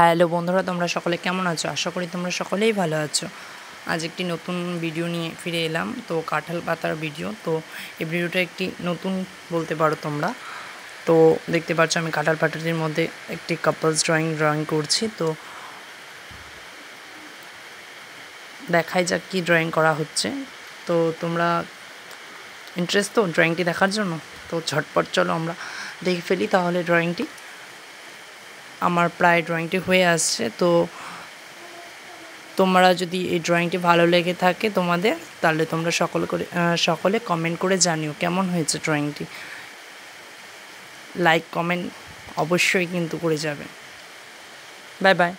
Hello বন্ধুরা, তোমরা সকলে কেমন আছো? আশা করি তোমরা সকলেই ভালো আছো। আজ একটি নতুন ভিডিও নিয়ে ফিরে এলাম। তো কাঁঠাল পাতার ভিডিও। তো এই ভিডিওটা একটি নতুন বলতে পারো তোমরা। তো দেখতে পাচ্ছ আমি কাঁঠাল পাতাটির মধ্যে একটি কাপলস ড্রয়িং করছি। তো দেখাই যাক কি ড্রয়িং করা হচ্ছে। তো তোমরা ইন্টারেস্ট তো ড্রয়িংটি দেখার জন্য? তো ঝটপট চলো আমরা দেখে ফেলি তাহলে ড্রয়িংটি। আমার প্রায় ড্রয়িংটি হয়ে আসছে। তো তোমরা যদি এই ড্রয়িংটি ভালো লেগে থাকে তোমাদের, তাহলে তোমরা সকলে কমেন্ট করে জানিও কেমন হয়েছে ড্রয়িংটি। লাইক কমেন্ট অবশ্যই কিন্তু করে যাবে। Bye bye.